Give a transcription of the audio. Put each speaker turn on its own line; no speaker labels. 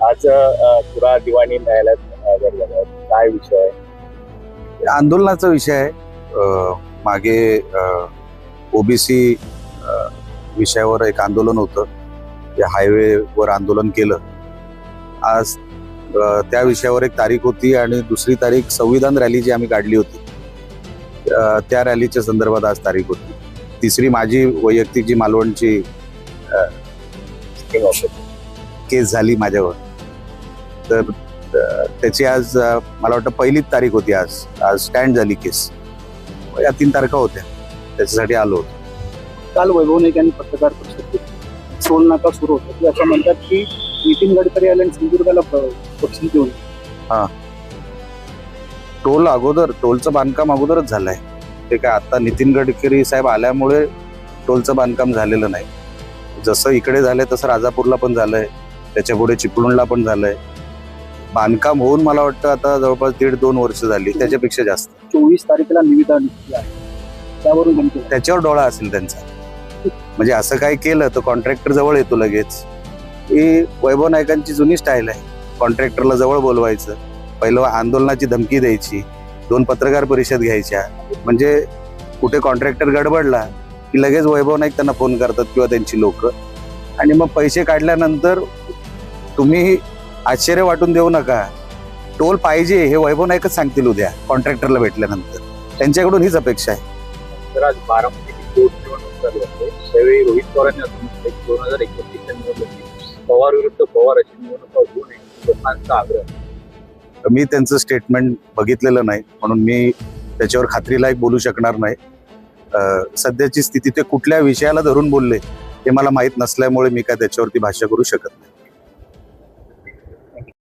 आज पुरा दिवाणी न्यायालयात झालेला आहे. काय विषय आहे?
आंदोलनाचा विषय आहे. मागे ओबीसी विषयावर एक आंदोलन होतं. त्या हायवेवर आंदोलन केलं. आज त्या विषयावर एक तारीख होती आणि दुसरी तारीख संविधान रॅली जी आम्ही काढली होती त्या रॅलीच्या संदर्भात आज तारीख होती. तिसरी माझी वैयक्तिक जी मालवणची केस झाली माझ्यावर, तर त्याची आज मला वाटतं पहिलीच तारीख होती. आज स्टँड झाली केस. या 3 तारखा होत्या, त्याच्यासाठी आलो होतो.
काल वैभव नाईक यांनी पत्रकार परिषद केली. टोल नाका सुरू होतं की असं म्हणतात की नितीन गडकरी आले आणि सिंधुदुर्गाला बक्षीस देऊन.
टोलचं बांधकाम अगोदरच झालंय. ते काय आता नितीन गडकरी साहेब आल्यामुळे टोलचं बांधकाम झालेलं नाही. जसं इकडे झालंय तसं राजापूरला पण झालंय, त्याच्या पुढे चिपळूणला पण झालंय. बांधकाम होऊन मला वाटतं आता जवळपास 1.5-2 वर्ष झाली, त्याच्यापेक्षा जास्त.
24 तारखेला निविदा निघाली आहे, त्यावरून
त्याच्यावर डोळा असेल त्यांचा. म्हणजे असं काय केलं तर कॉन्ट्रॅक्टर जवळ येतो लगेच. ही वैभव नाईकांची जुनी स्टाईल आहे. कॉन्ट्रॅक्टरला जवळ बोलवायचं, पहिलं आंदोलनाची धमकी द्यायची, 2 पत्रकार परिषद घ्यायच्या. म्हणजे कुठे कॉन्ट्रॅक्टर गडबडला की लगेच वैभव नाईक त्यांना फोन करतात किंवा त्यांची लोक. आणि मग पैसे काढल्यानंतर तुम्ही आश्चर्य वाटून देऊ नका. टोल पाहिजे हे वैभव नाईकच सांगतील उद्या कॉन्ट्रॅक्टरला भेटल्यानंतर. त्यांच्याकडून हीच अपेक्षा आहे.
तर आज बारामतीची पोटनिवडणूक चालू आहे. त्यावेळी रोहित पवारांनी असं म्हटलं की 2029च्या निवडणुकीत पवार विरुद्ध पवार अशी निवडणूक होऊ नये, लोकांचा आग्रह.
मी त्यांचं स्टेटमेंट बघितलेलं नाही, म्हणून मी त्याच्यावर खात्रीलायक बोलू शकणार नाही. सध्याची स्थिती ते कुठल्या विषयाला धरून बोलले हे मला माहीत नसल्यामुळे मी काय त्याच्यावरती भाष्य करू शकत नाही.